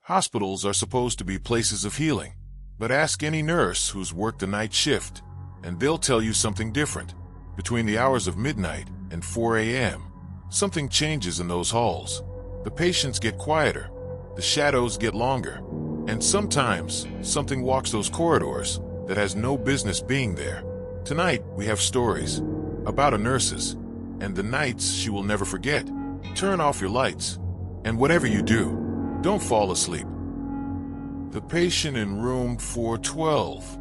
Hospitals are supposed to be places of healing, but ask any nurse who's worked the night shift, and they'll tell you something different. Between the hours of midnight and 4 a.m., something changes in those halls. The patients get quieter, the shadows get longer, and sometimes something walks those corridors that has no business being there. Tonight, we have stories about a nurse's, and the nights she will never forget. Turn off your lights, and whatever you do, don't fall asleep. The patient in room 412.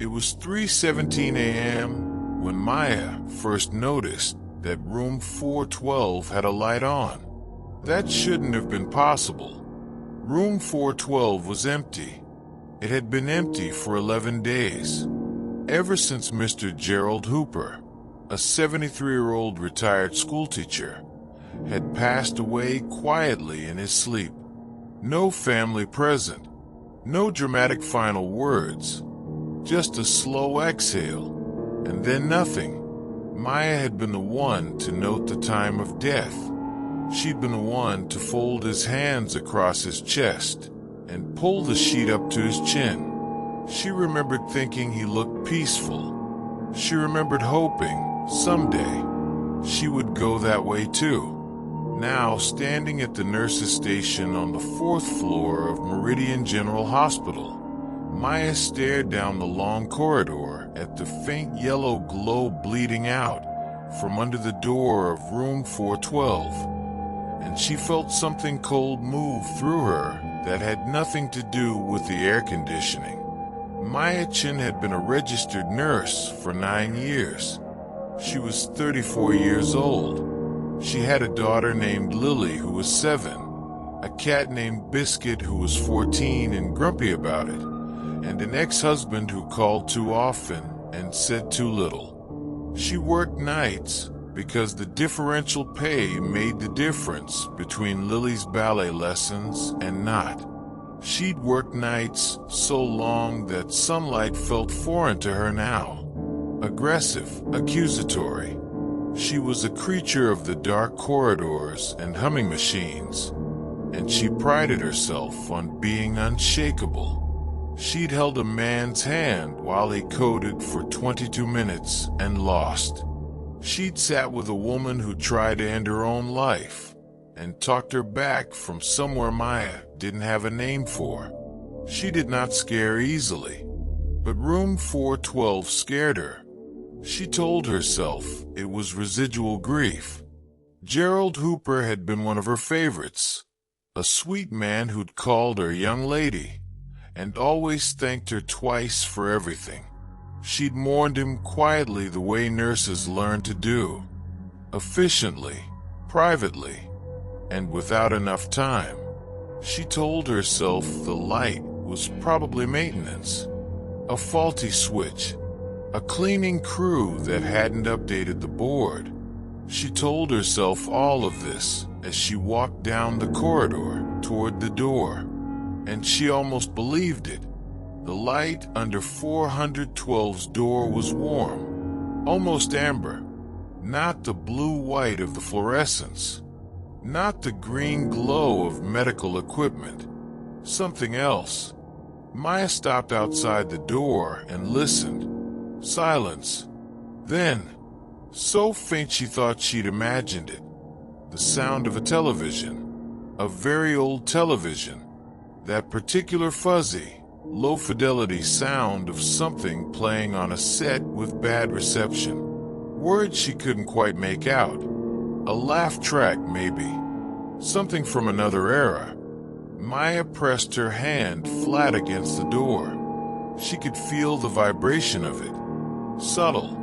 It was 3:17 a.m. when Maya first noticed that room 412 had a light on. That shouldn't have been possible. Room 412 was empty. It had been empty for 11 days. Ever since Mr. Gerald Hooper, a 73-year-old retired schoolteacher, had passed away quietly in his sleep. No family present, no dramatic final words, just a slow exhale, and then nothing. Maya had been the one to note the time of death. She'd been the one to fold his hands across his chest and pull the sheet up to his chin. She remembered thinking he looked peaceful. She remembered hoping someday she would go that way too. Now, standing at the nurse's station on the 4th floor of Meridian General Hospital, Maya stared down the long corridor at the faint yellow glow bleeding out from under the door of room 412, and she felt something cold move through her that had nothing to do with the air conditioning. Maya Chen had been a registered nurse for 9 years. She was 34 years old. She had a daughter named Lily who was 7, a cat named Biscuit who was 14 and grumpy about it, and an ex-husband who called too often and said too little. She worked nights because the differential pay made the difference between Lily's ballet lessons and not. She'd worked nights so long that sunlight felt foreign to her now. Aggressive, accusatory. She was a creature of the dark corridors and humming machines, and she prided herself on being unshakable. She'd held a man's hand while he coded for 22 minutes and lost. She'd sat with a woman who tried to end her own life and talked her back from somewhere Maya didn't have a name for. She did not scare easily, but room 412 scared her. She told herself it was residual grief. Gerald Hooper had been one of her favorites, a sweet man who'd called her young lady and always thanked her twice for everything. She'd mourned him quietly the way nurses learn to do, efficiently, privately, and without enough time. She told herself the light was probably maintenance, a faulty switch, a cleaning crew that hadn't updated the board. She told herself all of this as she walked down the corridor toward the door, and she almost believed it. The light under 412's door was warm, almost amber, not the blue-white of the fluorescence, not the green glow of medical equipment, something else. Maya stopped outside the door and listened. Silence. Then, so faint she thought she'd imagined it, the sound of a television, a very old television, that particular fuzzy, low-fidelity sound of something playing on a set with bad reception. Words she couldn't quite make out. A laugh track, maybe. Something from another era. Maya pressed her hand flat against the door. She could feel the vibration of it. Subtle,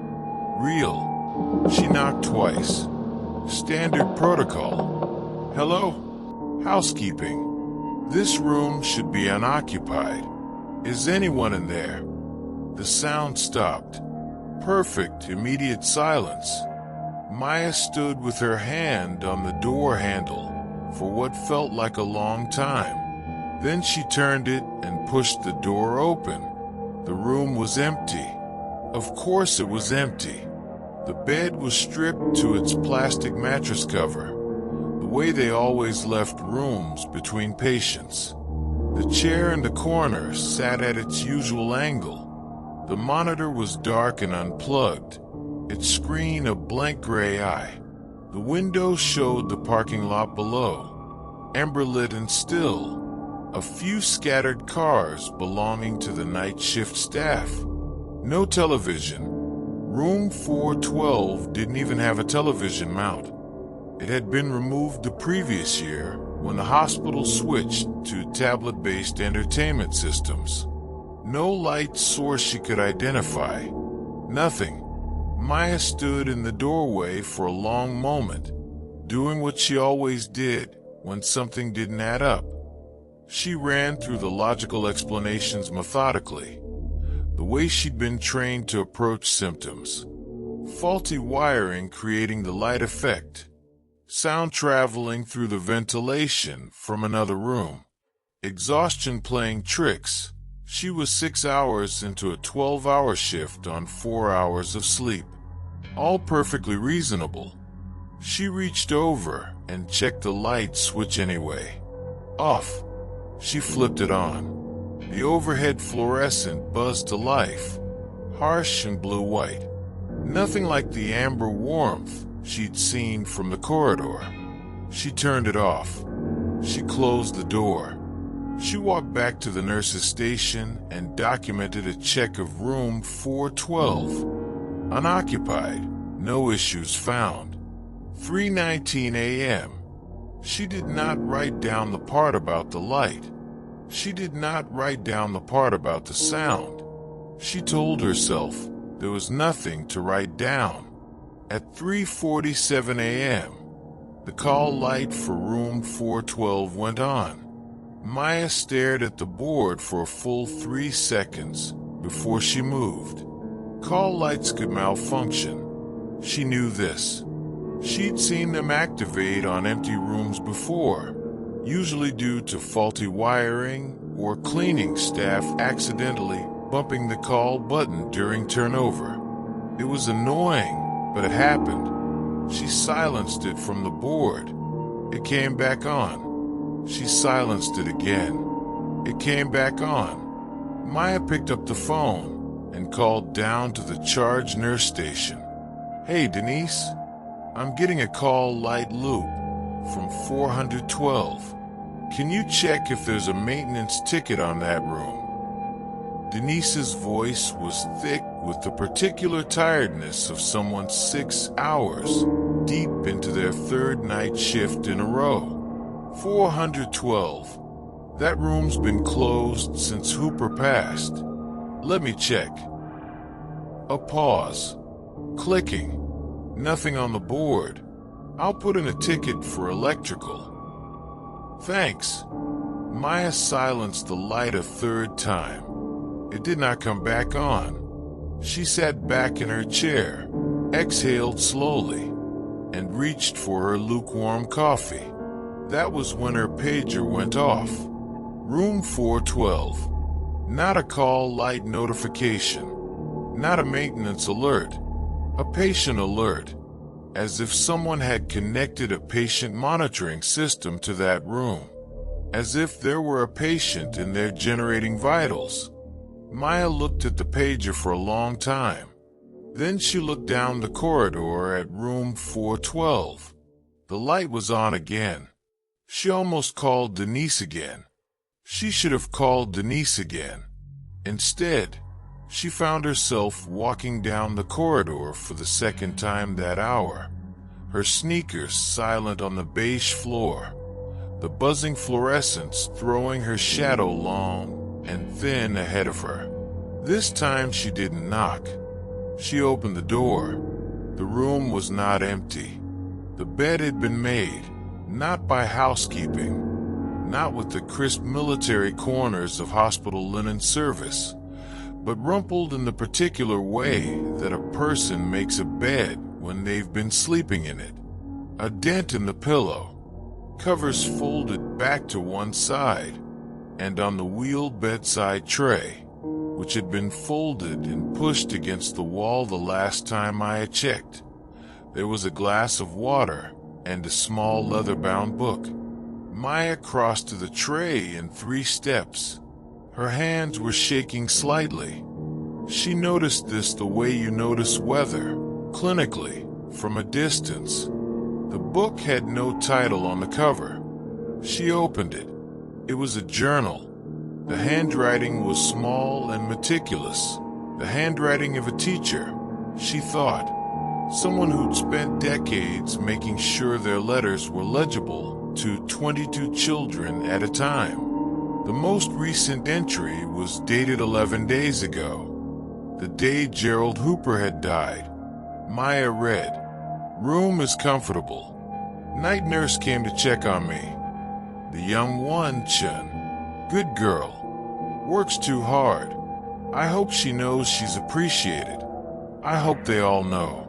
real. She knocked twice. Standard protocol. Hello? Housekeeping. This room should be unoccupied. Is anyone in there? The sound stopped. Perfect, immediate silence. Maya stood with her hand on the door handle for what felt like a long time. Then she turned it and pushed the door open. The room was empty. Of course it was empty. The bed was stripped to its plastic mattress cover. The way they always left rooms between patients. The chair in the corner sat at its usual angle. The monitor was dark and unplugged, its screen a blank gray eye. The window showed the parking lot below, amber-lit and still. A few scattered cars belonging to the night shift staff. No television. Room 412 didn't even have a television mount. It had been removed the previous year when the hospital switched to tablet-based entertainment systems. No light source she could identify. Nothing. Maya stood in the doorway for a long moment, doing what she always did when something didn't add up. She ran through the logical explanations methodically, the way she'd been trained to approach symptoms. Faulty wiring creating the light effect. Sound traveling through the ventilation from another room. Exhaustion playing tricks. She was 6 hours into a 12-hour shift on 4 hours of sleep. All perfectly reasonable. She reached over and checked the light switch anyway. Off. She flipped it on. The overhead fluorescent buzzed to life, harsh and blue-white. Nothing like the amber warmth she'd seen from the corridor. She turned it off. She closed the door. She walked back to the nurse's station and documented a check of room 412. Unoccupied. No issues found. 3:19 a.m. She did not write down the part about the light. She did not write down the part about the sound. She told herself there was nothing to write down. At 3:47 a.m., the call light for room 412 went on. Maya stared at the board for a full 3 seconds before she moved. Call lights could malfunction. She knew this. She'd seen them activate on empty rooms before, usually due to faulty wiring or cleaning staff accidentally bumping the call button during turnover. It was annoying, but it happened. She silenced it from the board. It came back on. She silenced it again. It came back on. Maya picked up the phone and called down to the charge nurse station. "Hey, Denise, I'm getting a call light loop from 412. Can you check if there's a maintenance ticket on that room?" Denise's voice was thick with the particular tiredness of someone 6 hours deep into their third night shift in a row. 412. That room's been closed since Hooper passed. Let me check. A pause. Clicking. Nothing on the board. I'll put in a ticket for electrical. Thanks. Maya silenced the light a third time. It did not come back on. She sat back in her chair, exhaled slowly, and reached for her lukewarm coffee. That was when her pager went off. Room 412. Not a call light notification. Not a maintenance alert. A patient alert. As if someone had connected a patient monitoring system to that room. As if there were a patient in there generating vitals. Maya looked at the pager for a long time. Then she looked down the corridor at room 412. The light was on again. She almost called Denise again. She should have called Denise again. Instead, she found herself walking down the corridor for the second time that hour. Her sneakers silent on the beige floor. The buzzing fluorescence throwing her shadow long and thin ahead of her. This time she didn't knock. She opened the door. The room was not empty. The bed had been made, not by housekeeping, not with the crisp military corners of hospital linen service, but rumpled in the particular way that a person makes a bed when they've been sleeping in it. A dent in the pillow, covers folded back to one side, and on the wheeled bedside tray, which had been folded and pushed against the wall the last time I had checked, there was a glass of water and a small leather-bound book. Maya crossed to the tray in 3 steps. Her hands were shaking slightly. She noticed this the way you notice weather, clinically, from a distance. The book had no title on the cover. She opened it. It was a journal. The handwriting was small and meticulous. The handwriting of a teacher, she thought. Someone who'd spent decades making sure their letters were legible to 22 children at a time. The most recent entry was dated 11 days ago, the day Gerald Hooper had died. Maya read, "Room is comfortable. Night nurse came to check on me. The young one, Chen. Good girl. Works too hard. I hope she knows she's appreciated. I hope they all know.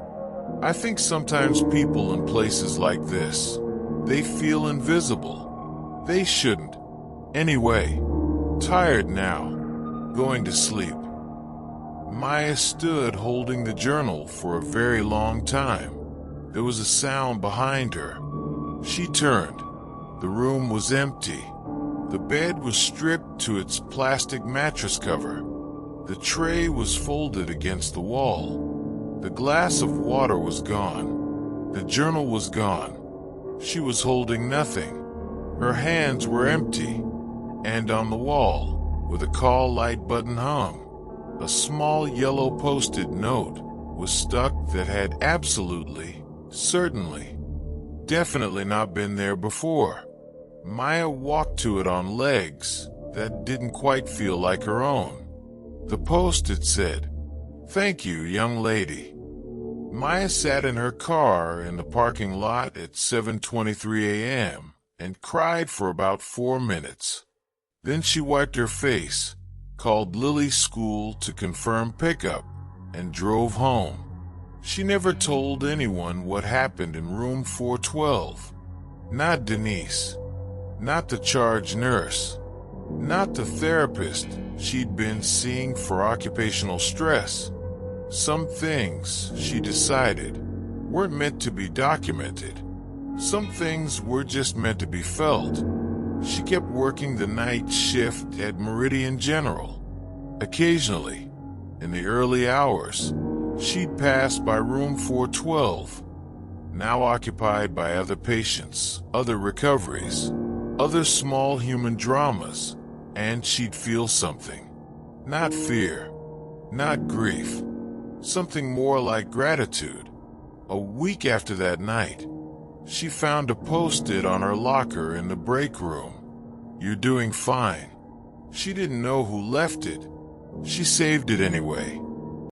I think sometimes people in places like this, they feel invisible. They shouldn't. Anyway, tired now. Going to sleep." Maya stood holding the journal for a very long time. There was a sound behind her. She turned. The room was empty. The bed was stripped to its plastic mattress cover. The tray was folded against the wall. The glass of water was gone. The journal was gone. She was holding nothing. Her hands were empty. And on the wall, where the call light button hung, a small yellow post-it note was stuck that had absolutely, certainly, definitely not been there before. Maya walked to it on legs that didn't quite feel like her own. The post-it said, "Thank you, young lady." Maya sat in her car in the parking lot at 7:23 a.m. and cried for about 4 minutes. Then she wiped her face, called Lily's school to confirm pickup, and drove home. She never told anyone what happened in room 412. Not Denise. Not the charge nurse. Not the therapist she'd been seeing for occupational stress. Some things, she decided, weren't meant to be documented. Some things were just meant to be felt. She kept working the night shift at Meridian General. Occasionally, in the early hours, she'd pass by room 412, now occupied by other patients, other recoveries, other small human dramas, and she'd feel something. Not fear, not grief, something more like gratitude. A week after that night, she found a post-it on her locker in the break room. "You're doing fine." She didn't know who left it. She saved it anyway.